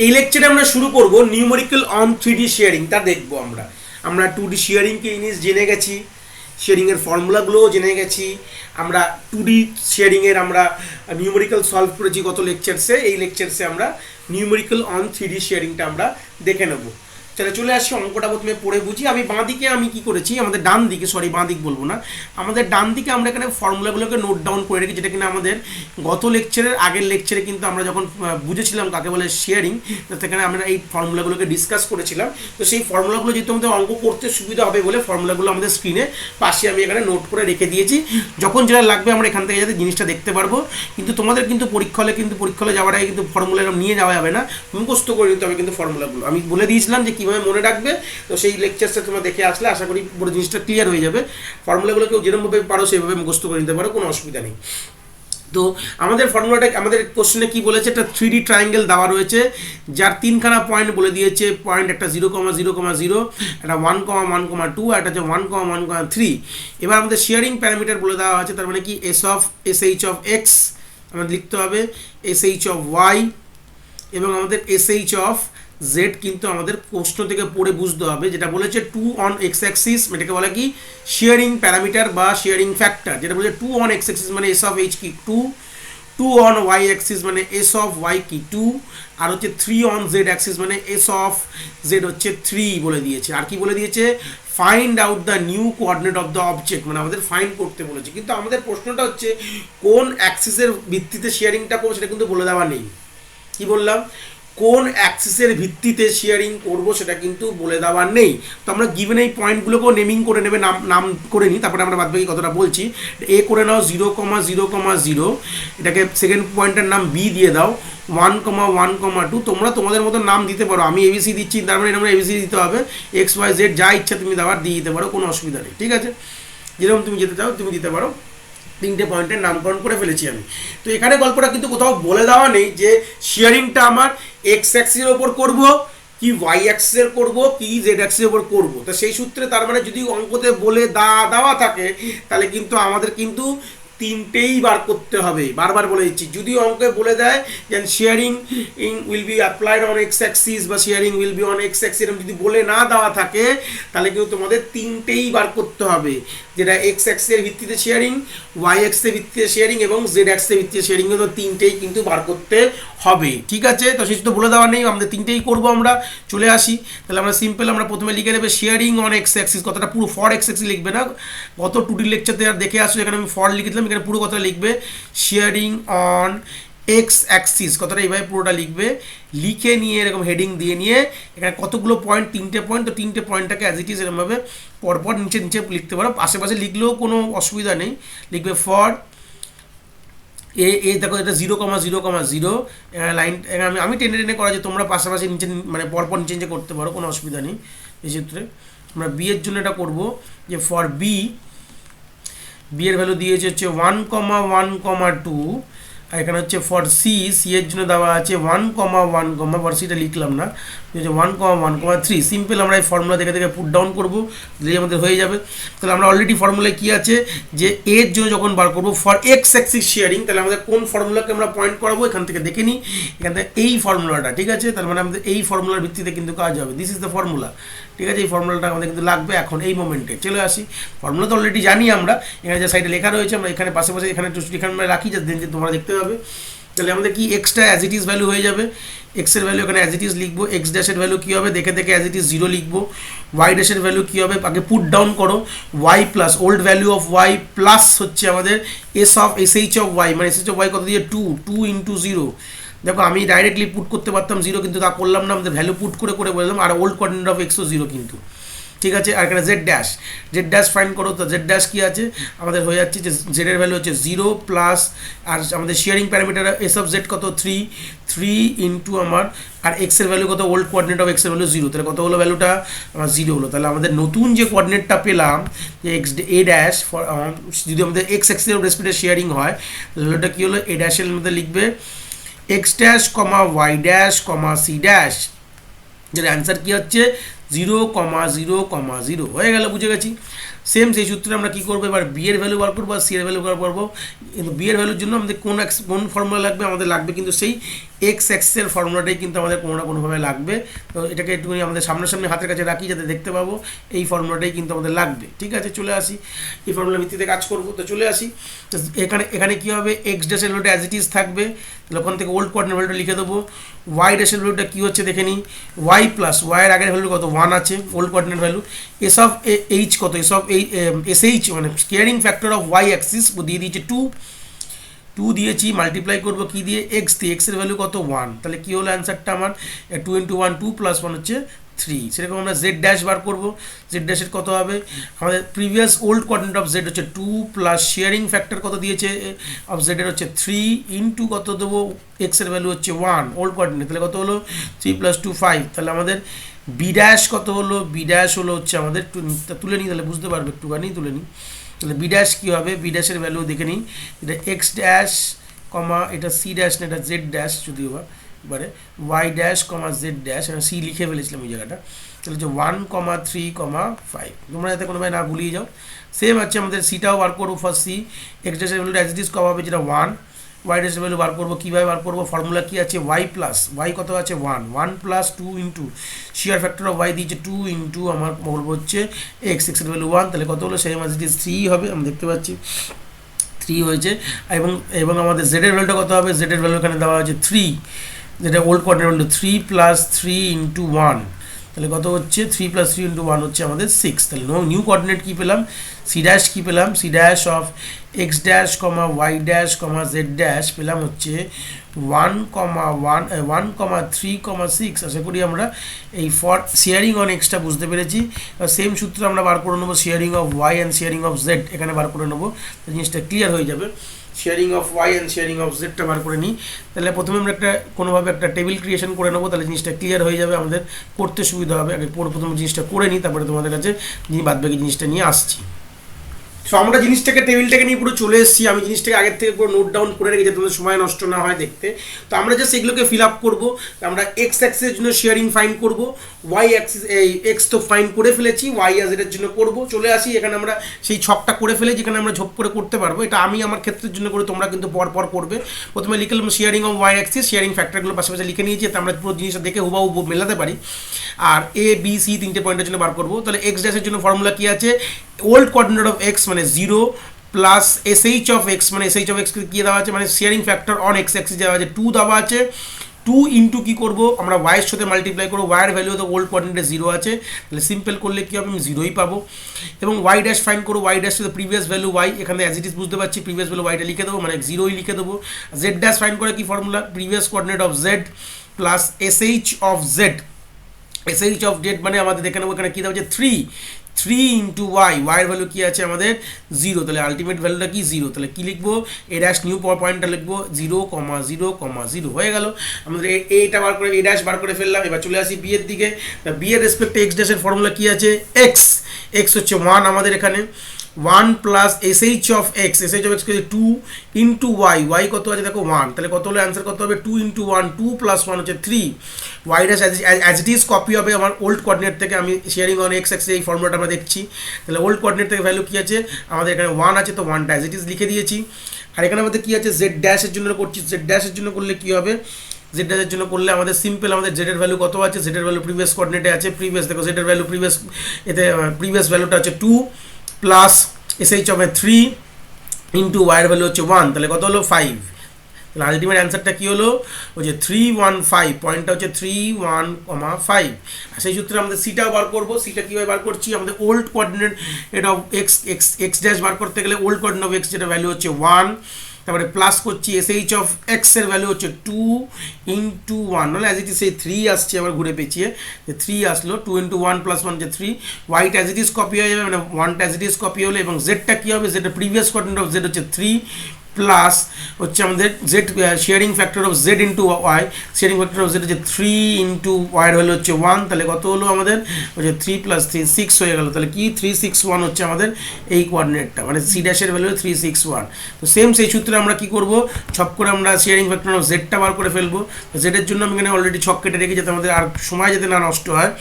এই লেকচারে আমরা শুরু করব নিউমেরিক্যাল অন 3D শেয়ারিং। তা দেখবো আমরা 2D শেয়ারিংকে জিনিস জেনে গেছি, শেয়ারিংয়ের ফর্মুলাগুলোও জেনে গেছি, আমরা 2D শেয়ারিংয়ের আমরা নিউমেরিক্যাল সলভ করেছি গত লেকচারসে। এই লেকচারসে আমরা নিউমেরিক্যাল অন 3D শেয়ারিংটা আমরা দেখে নেব। তাহলে চলে আসছি, অঙ্কটা প্রথমে পড়ে বুঝি। আমি বাঁ দিকে আমি কি করেছি, আমাদের ডান দিকে, সরি বাঁ দিক বলবো না, আমাদের ডান দিকে আমরা এখানে ফর্মুলাগুলোকে নোট ডাউন করে রেখেছি, যেটা কিনা আমাদের গত লেকচারের আগের লেকচারে কিন্তু আমরা যখন বুঝেছিলাম কাকে বলে শেয়ারিং, তো সেখানে আমরা এই ফর্মুলাগুলোকে ডিসকাস করেছিলাম। তো সেই ফর্মুলাগুলো যেহেতু আমাদের অঙ্ক করতে সুবিধা হবে বলে ফর্মুলাগুলো আমাদের স্ক্রিনে পাশে আমি এখানে নোট করে রেখে দিয়েছি। যখন যেটা লাগবে আমরা এখান থেকে যাতে জিনিসটা দেখতে পারবো। কিন্তু তোমাদের কিন্তু পরীক্ষা হলে যাওয়ার আগে কিন্তু ফর্মুলা নিয়ে যাওয়া যাবে না, মুখস্থ করে নিতে হবে কিন্তু ফর্মুলাগুলো। আমি বলে দিয়েছিলাম যে কীভাবে মনে রাখবে, তো সেই লেকচারটা তোমরা দেখে আসলে আশা করি পুরো জিনিসটা ক্লিয়ার হয়ে যাবে। ফর্মুলাগুলো কেউ যেরকমভাবে পারো সেইভাবে মুখস্থ করে নিতে পারো, কোনো অসুবিধা নেই। তো আমাদের ফর্মুলাটা, আমাদের কোশ্চেনে কি বলেছে, একটা 3D ট্রায়াঙ্গেল দেওয়া রয়েছে, যার তিনখানা পয়েন্ট বলে দিয়েছে। পয়েন্ট একটা 0,0,0, একটা 1,1,2, আর একটা হচ্ছে 1,1,3। এবার আমাদের শেয়ারিং প্যারামিটার বলে দেওয়া আছে, তার মানে কি SH অফ এক্স আমাদের লিখতে হবে, SH অফ ওয়াই এবং আমাদের SH অফ জেড কিন্তু আমাদের প্রশ্ন থেকে পড়ে বুঝতে হবে। যেটা বলেছে 2 অন এক্স অ্যাক্সিস, এটাকে বলে কি শেয়ারিং প্যারামিটার বা শেয়ারিং ফ্যাক্টর। যেটা বলেছে 2 অন এক্স অ্যাক্সিস মানে এস অফ এইচ কি 2 অন ওয়াই অ্যাক্সিস মানে এস অফ ওয়াই কি 2, আর হচ্ছে 3 অন জেড অ্যাক্সিস মানে এস অফ জেড হচ্ছে 3 বলে দিয়েছে। আর কি বলে দিয়েছে, find out the new coordinate of the object, মানে আমাদের ফাইন্ড করতে বলেছে। কিন্তু আমাদের প্রশ্নটা হচ্ছে কোন অ্যাক্সিসের ভিত্তিতে শেয়ারিংটা করবো সেটা কিন্তু বলে দেওয়া নেই। কি বললাম, কোন অ্যাক্সিসের ভিত্তিতে শেয়ারিং করব সেটা কিন্তু বলে দেওয়া নেই। তো আমরা গিভেন এই পয়েন্টগুলোকেও নেমিং করে নেবে, নাম করে নিই, তারপরে আমরা বাদবাকি কথাটা বলছি। এ করে নাও 0,0,0, এটাকে সেকেন্ড পয়েন্টের নাম বি দিয়ে দাও, 1,1,2। তোমরা তোমাদের মতো নাম দিতে পারো, আমি এবিসি দিচ্ছি তার মানে আমরা এবিসি দিতে হবে, এক্স ওয়াই জেড যা ইচ্ছা তুমি দেওয়ার দিয়ে দিতে পারো, কোনো অসুবিধা নেই, ঠিক আছে। যেরকম তুমি যেতে চাও তুমি দিতে পারো। তিনটে পয়েন্টের নামকরণ করে ফেলেছি আমি। তো এখানে গল্পটা কিন্তু কোথাও বলে দেওয়া নেই যে শেয়ারিংটা আমার এক্স অ্যাক্সিসের ওপর করব কি ওয়াই অ্যাক্সিসের করব কি জেড অ্যাক্সিসের ওপর করব। তো সেই সূত্রে তার মানে যদি অঙ্কতে বলে দেওয়া থাকে তাহলে কিন্তু আমাদের কিন্তু তিনটেই বার করতে হবে। বারবার বলে দিচ্ছি, যদি অঙ্কে বলে দেয় যে shearing will be applied on X axis বা shearing will be on X axis, এরকম যদি বলে না দেওয়া থাকে তাহলে কিন্তু তোমাদের তিনটেই বার করতে হবে, যেটা এক্স অ্যাক্সিসের ভিত্তিতে শেয়ারিং, ওয়াই অ্যাক্সিসের ভিত্তিতে শেয়ারিং এবং জেড অ্যাক্সিসের ভিত্তিতে শেয়ারিং, তো তিনটেই কিন্তু বার করতে হবে, ঠিক আছে। তো সেই তো বলে দেওয়া নেই, আমাদের তিনটেই করবো। আমরা চলে আসি, তাহলে আমরা সিম্পল আমরা প্রথমে লিখে নেবে শেয়ারিং অন এক্স অ্যাক্সিস, কথাটা পুরো ফর এক্স অ্যাক্সিস লিখবে না, গত 2D লেকচারতে আর দেখে আসো এখানে আমি ফর লিখেছিলাম, এখানে পুরো কথা লিখবে শেয়ারিং অন এক্স অ্যাক্সিস, কথাটা এইভাবে পুরোটা লিখবে। লিখে নিয়ে এরকম হেডিং দিয়ে নিয়ে এখানে কতগুলো পয়েন্ট, তিনটে পয়েন্ট, তো তিনটে পয়েন্টটাকে অ্যাজ ইট ইজ এরকমভাবে পরপর নিচে লিখতে পারো, আশেপাশে লিখলেও কোনো অসুবিধা নেই। লিখবে ফর এ দেখো এটা 0,0,0 লাইন আমি টেনে করা যে তোমরা পাশাপাশি নিচে মানে পরপর নিচে করতে পারো, কোনো অসুবিধা নেই। এই ক্ষেত্রে আমরা বি এর জন্য এটা করবো যে ফর বি এর ভ্যালু দিয়েছে হচ্ছে 1,1,2, আর এখানে হচ্ছে ফর সি এর জন্য দেওয়া আছে 1,1, ফর সিটা লিখলাম না, 1,1,3। সিম্পল আমরা এই ফর্মুলা দেখে পুট ডাউন করবো, দিলেই আমাদের হয়ে যাবে। তাহলে আমরা অলরেডি ফর্মুলায় কী আছে যে এর জন্য যখন বার করবো ফর এক্স অ্যাক্সিস শেয়ারিং, তাহলে আমাদের কোন ফর্মুলাকে আমরা পয়েন্ট করাবো এখান থেকে দেখে নিই, এখান থেকে এই ফর্মুলাটা, ঠিক আছে। তার মানে আমাদের এই ফর্মুলার ভিত্তিতে কিন্তু কাজ হবে, দিস ইজ দ্য ফর্মুলা, ঠিক আছে। এই ফর্মুলাটা আমাদের কিন্তু লাগবে এখন এই মোমেন্টে। চলে আসি, ফর্মুলা তো অলরেডি জানি আমরা, এখানে যে সাইডে লেখা রয়েছে আমরা এখানে পাশে এখানে আমরা রাখি যাতে তোমরা দেখতে পাবে। তাহলে আমাদের কি extra as it is value হয়ে যাবে, এক্সের ভ্যালু এখানে অ্যাজ ইট ইজ লিখবো, এক্স ড্যাশের ভ্যালু কী হবে দেখে অ্যাজ ইট ইজ 0 লিখবো, ওয়াই ড্যাশের ভ্যালু কী হবে আগে পুট ডাউন করো, Y plus old value of Y plus হচ্ছে আমাদের এসএইচ অফ ওয়াই, মানে এসএইচ অফ ওয়াই কত দিয়ে 2 ইন্টু 0। দেখো আমি ডাইরেক্টলি পুট করতে পারতাম 0, কিন্তু তা করলাম না, আমাদের ভ্যালু পুট করে বললাম, আর ওল্ড কোঅর্ডিনেট অফ এক্সও 0 কিন্তু, ঠিক আছে। আর এখানে জেড ড্যাশ ফাইন্ড করো, তো জেড ড্যাশ কী আছে আমাদের হয়ে যাচ্ছে যে জেডের ভ্যালু হচ্ছে 0 প্লাস, আর আমাদের sharing parameter S of Z কত 3 ইন্টু আমার, আর এক্সের ভ্যালু কত ওল্ড কোঅর্ডিনেট অফ এক্সের ভ্যালু 0, তাহলে কত হলো ভ্যালুটা আমার 0 হলো। তাহলে আমাদের নতুন যে কোঅর্ডিনেটটা পেলাম যে এক্স এ ড্যাশ, যদি আমাদের এক্স অ্যাক্সিসের রেসপেক্টে শেয়ারিং হয় ভ্যালুটা কী হলো, এ ড্যাশের মধ্যে লিখবে x dash comma Y dash কমা সি ড্যাশ, যেটা অ্যান্সার কী হচ্ছে 0,0,0 হয়ে গেল, বুঝে গেছি। সেম সেই সূত্রে আমরা কী করবো, এবার বি এর ভ্যালু বার করবো আর সি এর ভ্যালু বার করবো। কিন্তু বি এর ভ্যালুর জন্য আমাদের কোন ফর্মুলা লাগবে, আমাদের লাগবে কিন্তু সেই এক্স এক্সের ফর্মুলাটাই কিন্তু আমাদের কোনো না কোনোভাবে লাগবে। তো এটাকে একটুখানি আমাদের সামনাসামনি হাতের কাছে রাখি যাতে দেখতে পাবো, এই ফর্মুলাটাই কিন্তু আমাদের লাগবে। ঠিক আছে, চলে আসি, এই ফর্মুলার ভিত্তিতে কাজ করবো। তো চলে আসি, তো এখানে কী হবে, এক্স ড্যাশের ভ্যালুটা অ্যাজ ইট ইজ থাকবে, তাহলে ওখান থেকে ওল্ড কোঅর্ডিনেট ভ্যালুটা লিখে দেবো। ওয়াই ড্যাশের ভ্যালুটা কী হচ্ছে দেখে নিই, ওয়াই প্লাস ওয়াইয়ের আগের ভ্যালু কত 1 আছে, old coordinate value. S of H কত, এস এইচ মানে স্কেয়ারিং ফ্যাক্টর অফ ওয়াই অ্যাক্সিস দিয়ে দিয়েছে 2 দিয়েছি, মাল্টিপ্লাই করবো কী দিয়ে, এক্স দিয়ে, এক্সের ভ্যালু কত 1, তাহলে কী হলো অ্যান্সারটা আমার 2 × 1 2 + 1 হচ্ছে 3। সেরকম আমরা জেড ড্যাশ বার করবো, জেড ড্যাশের কত হবে, আমাদের previous old coordinate of Z হচ্ছে 2 প্লাস শেয়ারিং ফ্যাক্টর কত দিয়েছে অফ জেডের হচ্ছে 3 ইন্টু কত দেবো, এক্সের ভ্যালু হচ্ছে 1 ওল্ড কোঅর্ডিনেট, তাহলে কত হলো 3 + 2 5। তাহলে আমাদের বি ড্যাশ কত হলো, বি ড্যাশ হলো হচ্ছে আমাদের তুলে নিই, তাহলে বুঝতে পারবে, একটুখানি তুলে নিই। তাহলে বি ড্যাশ কী হবে, বি ড্যাশের ভ্যালু দেখে নিই, এটা এক্স ড্যাশ কমা এটা সি ড্যাশ না এটা জেড ড্যাশ, যদিও বা এবারে Y dash comma Z dash, C লিখে ফেলেছিলাম ওই জায়গাটা। তাহলে হচ্ছে 1, 3, 5, তোমরা যাতে কোনোভাবে না ভুলিয়ে যাও। সেম আছে আমাদের সিটাও বার করবো, ফার্স্ট সি এক্স ড্যাশের ভ্যালুটা অ্যাজ ইট ইজ কম হবে যেটা 1, ওয়াই ড্যাশের ভ্যালু বার করবো, কীভাবে বার করবো, ফর্মুলা কী আছে, ওয়াই প্লাস ওয়াই কত আছে 1 + 2 into shear factor of Y দিয়েছে 2 ইন্টু আমার বলবো হচ্ছে এক্সের ভ্যালু 1, তাহলে কত হলো সেম অ্যাজ ইট ইজ 3 হবে, আমি দেখতে পাচ্ছি 3 হয়েছে। এবং আমাদের জেডের ভ্যালুটা কত হবে, জেডের ভ্যালু এখানে দেওয়া হচ্ছে 3, যেটা ওল্ড কোঅর্ডিনেট ভ্যালু 3 + 3 × 1, তাহলে কত হচ্ছে 3 + 3 × 1 হচ্ছে আমাদের 6। তাহলে নিউ কোঅর্ডিনেট কী পেলাম, সি ড্যাশ কী পেলাম, C dash of X dash comma Y dash comma Z dash পেলাম হচ্ছে 1, 3, 6। আশা করি আমরা এই ফর শেয়ারিং অন এক্সটা বুঝতে পেরেছি। সেম সূত্র আমরা বার করে নেবো, shearing of Y and shearing of Z এখানে বার করে নেবো, জিনিসটা ক্লিয়ার হয়ে যাবে। Shearing of Y and shearing of জেডটা বার করে নিই, তাহলে প্রথমে আমরা কোনোভাবে একটা টেবিল ক্রিয়েশন করে নেবো, তাহলে জিনিসটা ক্লিয়ার হয়ে যাবে, আমাদের করতে সুবিধা হবে। আগে প্রথমে জিনিসটা করে নিই, তারপরে তোমাদের কাছে বাদবাকি জিনিসটা নিয়ে আসছি। সো আমরা জিনিসটাকে টেবিলটাকে নিয়ে পুরো চলে এসেছি, আমি জিনিসটাকে আগের থেকে পুরো নোট ডাউন করে রেখেছি তোমাদের সময় নষ্ট না হয় দেখতে। তো আমরা জাস্ট এগুলোকে ফিল আপ করবো। আমরা এক্স অ্যাক্সিসের জন্য শেয়ারিং ফাইন্ড করবো, ওয়াই অ্যাক্সিস এই এক্স তো ফাইন্ড করে ফেলেছি, ওয়াই এর জন্য করবো। চলে আসি, এখানে আমরা সেই ছকটা করে ফেলে যেখানে আমরা ঝোপ করে করতে পারবো, এটা আমি আমার ক্ষেত্রের জন্য করে, তোমরা কিন্তু পর করবে। প্রথমে লিখলাম shearing of Y axis, shearing ফ্যাক্টরগুলো পাশাপাশি লিখে নিয়েছি, যাতে আমরা পুরো জিনিসটা দেখে হুবাহু মেলাতে পারি। আর এ বি সি 3টে পয়েন্টের জন্য বার করবো। তাহলে এক্স ড্যাশের জন্য ফর্মুলা কী আছে, ওল্ড কোঅর্ডিনেট অফ এক্স মানে 0 প্লাস এসএইচ অফ এক্স, মানে এসএইচ অফ এক্স কী দেওয়া আছে, মানে sharing factor on X Axis দেওয়া আছে 2 দেওয়া আছে, 2 ইন্টু কী করবো, আমরা ওয়াইয়ের সাথে মাল্টিপ্লাই করবো, ওয়াইয়ের ভ্যালু তো ওল্ড কোঅর্ডিনেটে 0 আছে, তাহলে সিম্পল করলে কী হবে, আমি 0ই পাবো। এবং ওয়াই ড্যাশ ফাইন্ড করবো, ওয়াই ড্যাশ তো প্রিভিয়াস ভ্যালু ওয়াই, এখানে অ্যাজ ইট ইজ বুঝতে পারছি, প্রিভিয়াস ভ্যালু ওয়াইটা লিখে দেবো, মানে 0ই লিখে দেবো। জেড ড্যাশ ফাইন্ড করে কি formula, previous coordinate of Z plus SH of Z, SH of Z মানে আমাদের দেখে নেবো এখানে কী দেওয়া হচ্ছে 3 ইন্টু ওয়াই, ওয়াইয়ের ভ্যালু কী আছে আমাদের 0, তাহলে আলটিমেট ভ্যালুটা কি 0, তাহলে কী লিখবো, এ ড্যাশ নিউ পয়েন্টটা লিখবো 0, 0, হয়ে গেল। আমাদের এটা বার করে এ ড্যাশ বার করে ফেললাম। এবার চলে আসি বি এর দিকে। বি এর রেসপেক্টে এক্স ড্যাশের ফর্মুলা কী আছে, এক্স হচ্ছে 1 আমাদের এখানে, 1 plus SH of X, SH of X 2 into Y, Y কত আছে দেখো 1, তাহলে কত হলো অ্যান্সার কত হবে 2 × 1 2 + 1 হচ্ছে 3। Y dash as it is copy হবে আমার ওল্ড কোঅর্ডিনেট থেকে, আমি শেয়ারিং অন এক্স অ্যাক্সিস এই ফর্মুলাটা আমরা দেখছি। তাহলে ওল্ড কোঅর্ডিনেট থেকে ভ্যালু কী আছে আমাদের এখানে 1 আছে, তো 1টা অ্যাজ ইট ইজ লিখে দিয়েছি। আর এখানে আমাদের কী আছে, জেড ড্যাশের জন্য করছি, জেড ড্যাশের জন্য করলে কী হবে, জেড ড্যাশের জন্য করলে আমাদের সিম্পল, আমাদের জেডের ভ্যালু কত আছে, জেডের ভ্যালু প্রিভিয়াস কোঅর্ডিনেটে আছে, প্রিভিয়াস দেখো জেডের ভ্যালু প্রিভিয়াস ভ্যালুটা হচ্ছে 2 প্লাস এসএইচ হবে 3 ইন্টু ওয়াইয়ের ভ্যালু হচ্ছে 1, তাহলে কত হলো 5। তাহলে আলটিমেট অ্যান্সারটা কী হলো, হচ্ছে 315, পয়েন্টটা হচ্ছে 31,5। আর সেই সূত্রে আমাদের সিটাও বার করবো। সিটা কীভাবে বার করছি, আমাদের ওল্ড কোঅর্ডিনেট এটা এক্স ড্যাশ বার করতে গেলে ওল্ড কোঅর্ডিনেট অফ এক্স যেটা ভ্যালু হচ্ছে 1, তারপরে প্লাস করছি এসএইচ অফ এক্সের ভ্যালু হচ্ছে 2 ইন্টু 1, নাহলে অ্যাজ ইট ইজ সেই 3 আসছে, আবার ঘুরে পেঁচিয়ে যে 3 আসলো, 2 × 1 + 1 যে 3, ওয়াইটা অ্যাজ ইট ইজ কপি হয়ে যাবে, মানে 1টা অ্যাজ ইট ইজ কপি হলো। এবং জেডটা কী হবে, জেডের প্রিভিয়াস কোঅর্ডিনেট অফ জেড হচ্ছে 3 প্লাস হচ্ছে আমাদের Z shearing factor of Z into Y, shearing factor of Z হচ্ছে 3 ইন্টু ওয়াইয়ের ভ্যালু হচ্ছে 1, তাহলে কত হলো আমাদের হচ্ছে 3 + 3 6 হয়ে গেল। তাহলে কি 361 হচ্ছে আমাদের এই কোঅর্ডিনেটটা, মানে সি ড্যাশের ভ্যালু 361। তো সেম সেই সূত্রে আমরা কি করব, ছক করে আমরা শেয়ারিং ফ্যাক্টর অফ জেডটা বার করে ফেলবো। জেডের জন্য আমি এখানে অলরেডি ছক কেটে রেখে যাতে আমাদের আর সময় যাতে না নষ্ট হয়।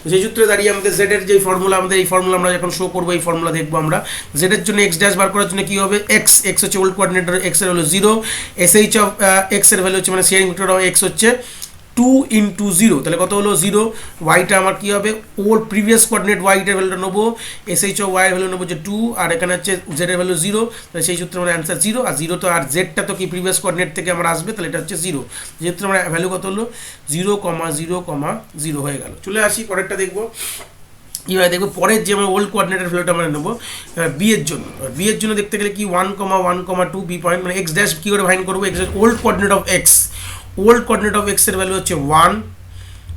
তো সেই সূত্রে দাঁড়িয়ে আমাদের জেডের যে ফর্মুলা, আমাদের এই ফর্মুলা আমরা যখন শো করবো এই ফর্মুলা দেখবো আমরা। জেডের জন্য এক্স ড্যাশ বার করার জন্য কি হবে, এক্স হচ্ছে ওল্ড কোঅর্ডিনেটর, এক্স এর হলো 0, এসএইচ অফ এক্স এর ভ্যালু হচ্ছে মানে শেয়ারিং ফ্যাক্টর অফ এক্স হচ্ছে 2 ইন্টু 0, তাহলে কত হলো 0। ওয়াইটা আমার কি হবে, ওল্ড প্রিভিয়াস কোঅর্ডিনেট ওয়াইটার ভ্যালুটা নেবো, এসএইচ অফ ওয়াই এর ভ্যালু নেবো যে 2, আর এখানে হচ্ছে জেড এর ভ্যালু 0, তাহলে সেই সূত্রে আমার অ্যান্সার 0। আর 0 তো আর জেডটা তো কি প্রিভিয়াস কোঅর্ডিনেট থেকে আমার আসবে, তাহলে এটা হচ্ছে 0। যেহেতু আমরা ভ্যালু কত হলো 0,0,0 হয়ে গেল। চলে আসি পরেরটা দেখবো কীভাবে দেখবো। পরের যে আমরা ওল্ড কোঅর্ডিনেটের ভ্যালুটা আমরা নেবো বি এর জন্য। বি এর জন্য দেখতে গেলে কি 1,1,2 বি পয়েন্ট, মানে এক্স ড্যাশ কী করে ফাইন্ড করবো, x old coordinate of x, old coordinate of x এর ভ্যালু হচ্ছে 1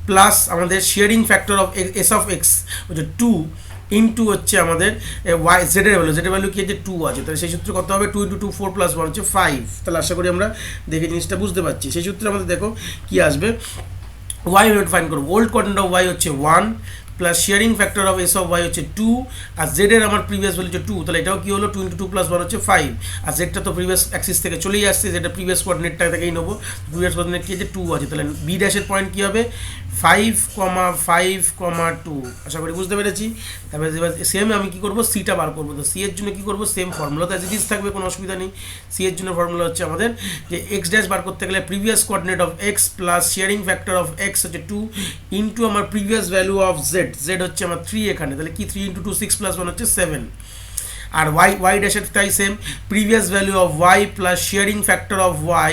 প্লাস আমাদের sharing factor of S of x হচ্ছে 2 ইন্টু হচ্ছে আমাদের ওয়াই জেডের ভ্যালু, জেডের ভ্যালু কি আছে 2 আছে, তাহলে সেই সূত্রে কত হবে 2 × 2 4 + 1 হচ্ছে 5। তাহলে আশা করি আমরা দেখে জিনিসটা বুঝতে পারছি। সেই সূত্রে আমাদের দেখো কি আসবে, ওয়াই ভ্যালু ফাইন্ড করবো, ওল্ড কোঅর্ডিনেট অফ ওয়াই হচ্ছে 1 plus shearing factor of S of Y হচ্ছে 2, আর জেডের আমার প্রিভিয়াস ভ্যালু হচ্ছে 2, তাহলে এটাও কি হলো 2 × 2 + 1 হচ্ছে 5। আর জেডটা তো প্রিভিয়াস অ্যাক্সিস থেকে চলেই আসছে, যেটা প্রিভিয়াস কোঅর্ডিনেটটা থেকেই নেবো, প্রিভিয়াস কোঅর্ডিনেট কি আছে 2 আছে, তাহলে বি ড্যাশের পয়েন্ট কী হবে 5,5,2। আশা করি বুঝতে পেরেছি। তারপরে সেম আমি কী করবো, সিটা বার করবো। তো সি এর জন্য কী করবো, সেম ফর্মুলা তো অ্যাজ ইট ইজ থাকবে, কোনো অসুবিধা নেই। সি এর জন্য ফর্মুলা হচ্ছে আমাদের যে এক্স ড্যাশ বার করতে গেলে previous coordinate of x plus shearing factor of x হচ্ছে 2 ইন্টু আমার previous value of Z, Z হচ্ছে আমার 3 এখানে, তাহলে কি 3 × 2 6 + 1 হচ্ছে 7। আর ওয়াই ড্যাশের তাই same, previous value of Y plus shearing factor of Y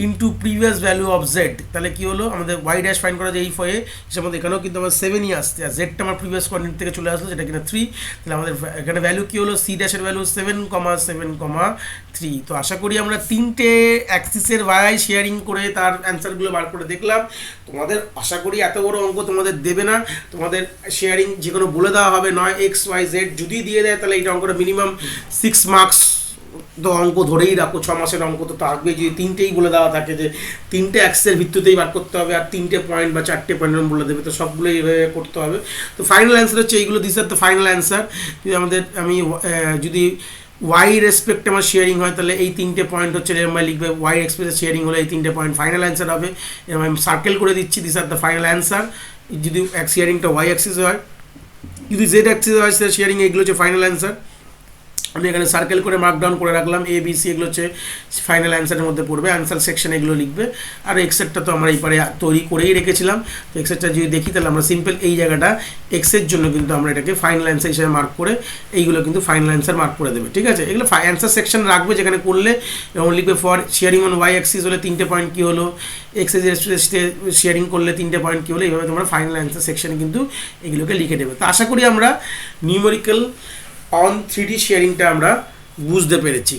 into previous value of Z, তাহলে কি হলো আমাদের ওয়াই ড্যাশ ফাইন্ড করা যায় এই ফয়ে, সে আমাদের এখানেও কিন্তু আমার 7ই আসছে, আর জেডটা আমার প্রিভিয়াস কোঅর্ডিনেট থেকে চলে আসলো যেটা কিনা 3, তাহলে আমাদের এখানে ভ্যালু কি হলো, সি ড্যাশের ভ্যালু 7,7,3। তো আশা করি আমরা তিনটে অ্যাক্সিসের ওয়াই শেয়ারিং করে তার অ্যান্সারগুলো বার করে দেখলাম। তোমাদের আশা করি এত বড় অঙ্ক তোমাদের দেবে না, তোমাদের শেয়ারিং যে কোনো বলে দেওয়া হবে, নয় এক্স ওয়াই জেড যদি দিয়ে দেয় তাহলে এইটা অঙ্কটা মিনিমাম 6 মার্কস তো অঙ্ক ধরেই রাখো, 6 মাসের অঙ্ক তো থাকবে। যদি তিনটেই বলে দেওয়া থাকে যে তিনটে অ্যাক্সের ভিত্তিতেই বার করতে হবে, আর 3টে পয়েন্ট বা 4টে পয়েন্ট বলে দেবে, তো সবগুলোই এইভাবে করতে হবে। তো ফাইনাল অ্যান্সার হচ্ছে এইগুলো, দিস আর তো ফাইনাল অ্যান্সার। আমি যদি ওয়াই রেসপেক্টে আমার শেয়ারিং হয় তাহলে এই 3টে পয়েন্ট হচ্ছে এরকম লিখবে, ওয়াই এক্সপ্রেসে শেয়ারিং হলে এই 3টে পয়েন্ট ফাইনাল অ্যান্সার হবে। এরকম আমি সার্কেল করে দিচ্ছি, this are the final answer. যদি শেয়ারিংটা ওয়াই অ্যাক্সিস হয়, যদি জেড অ্যাক্সিস হয় সেটা শেয়ারিং, এগুলো হচ্ছে ফাইনাল অ্যান্সার। আমি এখানে সার্কেল করে মার্কডাউন করে রাখলাম, এ বি সি এগুলো হচ্ছে ফাইনাল অ্যান্সারের মধ্যে পড়বে, অ্যান্সার সেকশন এগুলো লিখবে। আর এক্সেটটা তো আমরা এই পারে তৈরি করেই রেখেছিলাম, তো এক্সেটটা যদি দেখি তাহলে আমরা সিম্পল এই জায়গাটা এক্সের জন্য কিন্তু আমরা এটাকে ফাইনাল অ্যান্সার হিসেবে মার্ক করে এইগুলো কিন্তু ফাইনাল অ্যান্সার মার্ক করে দেবে, ঠিক আছে। এগুলো অ্যান্সার সেকশন রাখবে, যেখানে করলে এবং লিখবে for shearing on Y axis হলে 3টে পয়েন্ট কী হলো, এক্সেস শেয়ারিং করলে 3টে পয়েন্ট কী হলো, এইভাবে তোমরা ফাইনাল অ্যান্সার সেকশনে কিন্তু এগুলোকে লিখে দেবে। তো আশা করি আমরা নিউমেরিক্যাল অন 3D শেয়ারিংটা আমরা বুঝতে পেরেছি।